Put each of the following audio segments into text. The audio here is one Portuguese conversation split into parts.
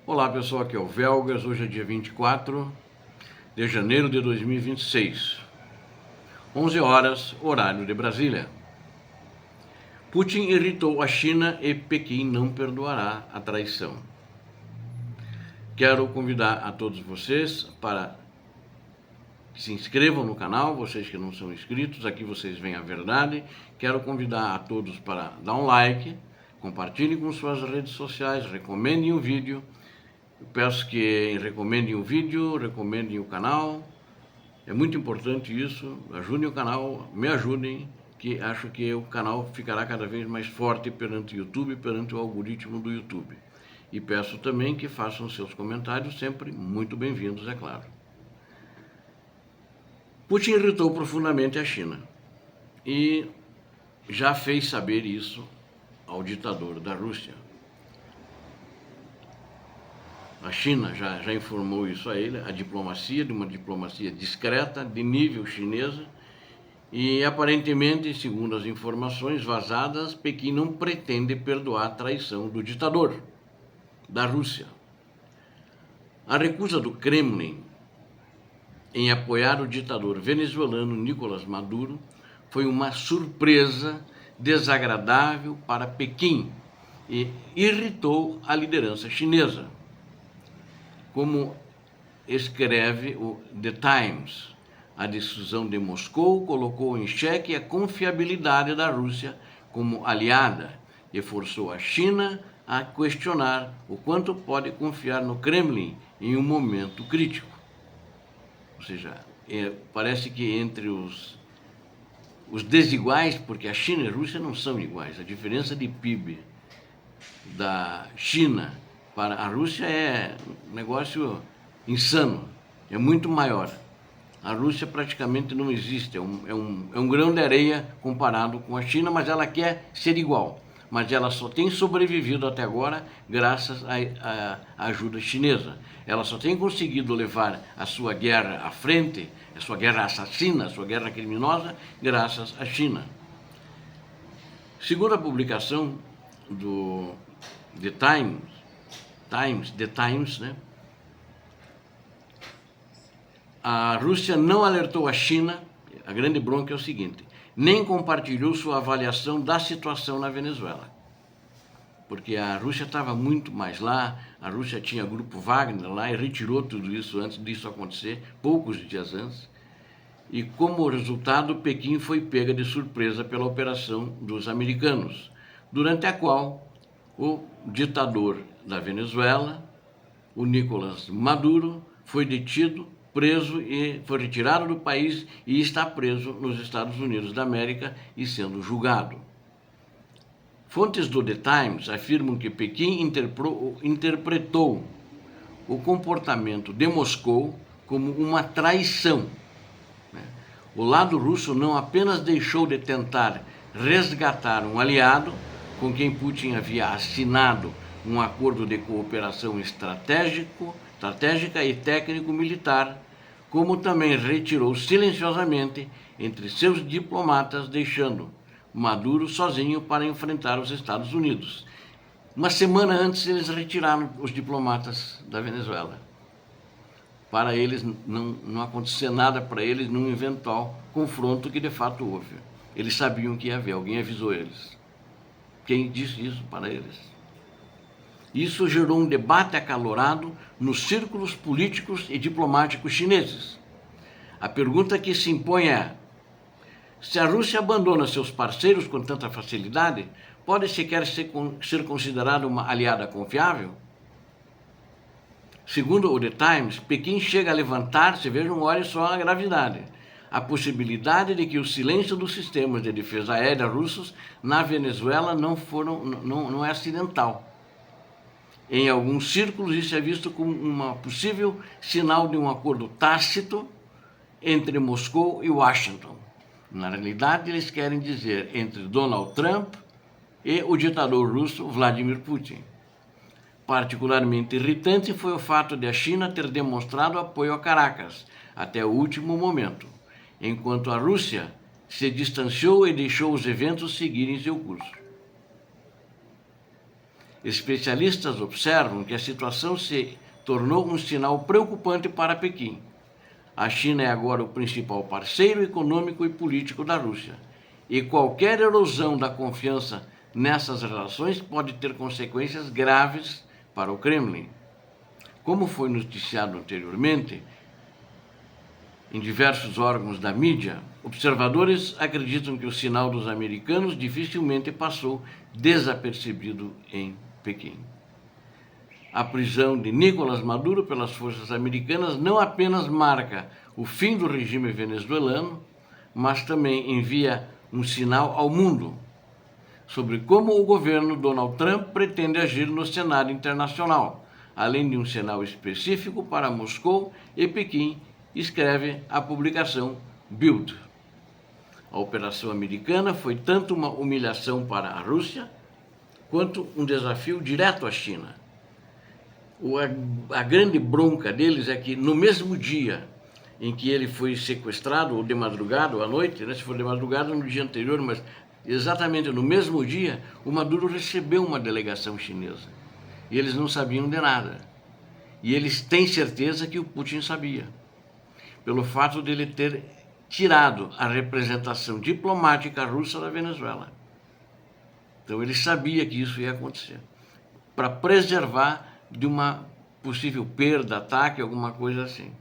Olá pessoal, aqui é o Velgas, hoje é dia 24 de janeiro de 2026, 11 horas, horário de Brasília. Putin irritou a China e Pequim não perdoará a traição. Quero convidar a todos vocês para que se inscrevam no canal, vocês que não são inscritos, aqui vocês veem a verdade. Quero convidar a todos para dar um like, compartilhem com suas redes sociais, recomendem o vídeo. Eu peço que recomendem o vídeo, recomendem o canal. É muito importante isso. Ajudem o canal, me ajudem, que acho que o canal ficará cada vez mais forte perante o YouTube, perante o algoritmo do YouTube. E peço também que façam seus comentários, sempre muito bem-vindos, é claro. Putin irritou profundamente a China e já fez saber isso ao ditador da Rússia. A China já informou isso a ele, de uma diplomacia discreta, de nível chinesa, e aparentemente, segundo as informações vazadas, Pequim não pretende perdoar a traição do ditador da Rússia. A recusa do Kremlin em apoiar o ditador venezuelano Nicolás Maduro foi uma surpresa desagradável para Pequim e irritou a liderança chinesa. Como escreve o The Times, a decisão de Moscou colocou em xeque a confiabilidade da Rússia como aliada e forçou a China a questionar o quanto pode confiar no Kremlin em um momento crítico. Ou seja, parece que entre os desiguais, porque a China e a Rússia não são iguais, a diferença de PIB da China para a Rússia é um negócio insano, é muito maior. A Rússia praticamente não existe, é um grão de areia comparado com a China, mas ela quer ser igual. Mas ela só tem sobrevivido até agora graças à ajuda chinesa. Ela só tem conseguido levar a sua guerra à frente, a sua guerra assassina, a sua guerra criminosa, graças à China. Segundo a publicação do The Times, né? A Rússia não alertou a China, a grande bronca é o seguinte, nem compartilhou sua avaliação da situação na Venezuela. Porque a Rússia estava muito mais lá, a Rússia tinha grupo Wagner lá e retirou tudo isso antes disso acontecer, poucos dias antes. E como resultado, Pequim foi pega de surpresa pela operação dos americanos, durante a qual o ditador da Venezuela, o Nicolás Maduro, foi detido, preso e foi retirado do país e está preso nos Estados Unidos da América e sendo julgado. Fontes do The Times afirmam que Pequim interpretou o comportamento de Moscou como uma traição. O lado russo não apenas deixou de tentar resgatar um aliado com quem Putin havia assinado um acordo de cooperação estratégica e técnico-militar, como também retirou silenciosamente entre seus diplomatas, deixando Maduro sozinho para enfrentar os Estados Unidos. Uma semana antes, eles retiraram os diplomatas da Venezuela, para eles não acontecer nada para eles num eventual confronto que de fato houve. Eles sabiam que ia haver, alguém avisou eles. Quem disse isso para eles? Isso gerou um debate acalorado nos círculos políticos e diplomáticos chineses. A pergunta que se impõe é: se a Rússia abandona seus parceiros com tanta facilidade, pode sequer ser considerada uma aliada confiável? Segundo o The Times, Pequim chega a levantar-se, vejam, olhem só a gravidade, a possibilidade de que o silêncio dos sistemas de defesa aérea russos na Venezuela não é acidental. Em alguns círculos, isso é visto como um possível sinal de um acordo tácito entre Moscou e Washington. Na realidade, eles querem dizer entre Donald Trump e o ditador russo Vladimir Putin. Particularmente irritante foi o fato de a China ter demonstrado apoio a Caracas até o último momento, enquanto a Rússia se distanciou e deixou os eventos seguirem seu curso. Especialistas observam que a situação se tornou um sinal preocupante para Pequim. A China é agora o principal parceiro econômico e político da Rússia, e qualquer erosão da confiança nessas relações pode ter consequências graves para o Kremlin. Como foi noticiado anteriormente, em diversos órgãos da mídia, observadores acreditam que o sinal dos americanos dificilmente passou desapercebido em Pequim. A prisão de Nicolás Maduro pelas forças americanas não apenas marca o fim do regime venezuelano, mas também envia um sinal ao mundo sobre como o governo Donald Trump pretende agir no cenário internacional, além de um sinal específico para Moscou e Pequim, escreve a publicação Bild. A operação americana foi tanto uma humilhação para a Rússia, quanto um desafio direto à China. A grande bronca deles é que no mesmo dia em que ele foi sequestrado, ou de madrugada, ou à noite, se for de madrugada no dia anterior, mas exatamente no mesmo dia, o Maduro recebeu uma delegação chinesa. E eles não sabiam de nada. E eles têm certeza que o Putin sabia, pelo fato de ele ter tirado a representação diplomática russa da Venezuela. Então ele sabia que isso ia acontecer, para preservar de uma possível perda, ataque, alguma coisa assim.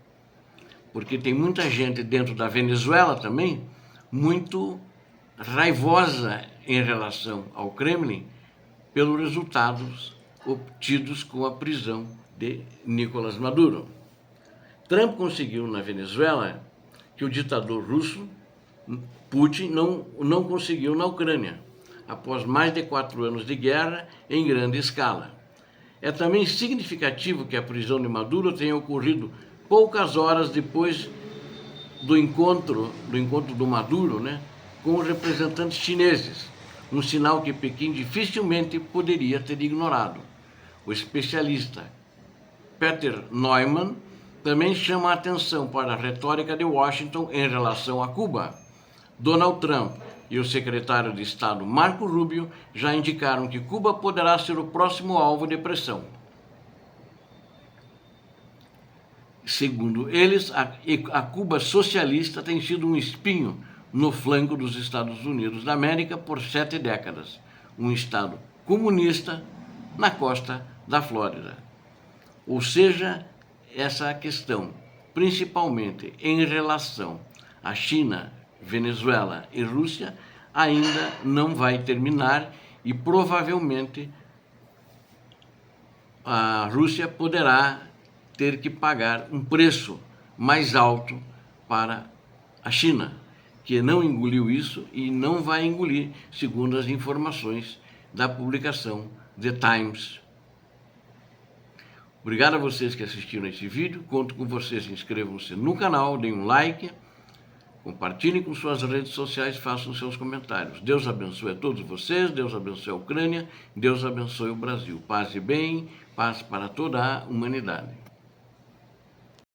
Porque tem muita gente dentro da Venezuela também, muito raivosa em relação ao Kremlin, pelos resultados obtidos com a prisão de Nicolás Maduro. Trump conseguiu na Venezuela que o ditador russo, Putin, não conseguiu na Ucrânia, após mais de 4 anos de guerra em grande escala. É também significativo que a prisão de Maduro tenha ocorrido poucas horas depois do encontro do Maduro, com os representantes chineses, um sinal que Pequim dificilmente poderia ter ignorado. O especialista Peter Neumann também chama a atenção para a retórica de Washington em relação a Cuba. Donald Trump e o secretário de Estado Marco Rubio já indicaram que Cuba poderá ser o próximo alvo de pressão. Segundo eles, a Cuba socialista tem sido um espinho no flanco dos Estados Unidos da América por 7 décadas, um estado comunista na costa da Flórida. Ou seja, essa questão, principalmente em relação à China, Venezuela e Rússia, ainda não vai terminar e provavelmente a Rússia poderá ter que pagar um preço mais alto para a China, que não engoliu isso e não vai engolir, segundo as informações da publicação The Times. Obrigado a vocês que assistiram esse vídeo, conto com vocês, inscrevam-se no canal, deem um like, compartilhem com suas redes sociais, façam seus comentários. Deus abençoe a todos vocês, Deus abençoe a Ucrânia, Deus abençoe o Brasil. Paz e bem, paz para toda a humanidade.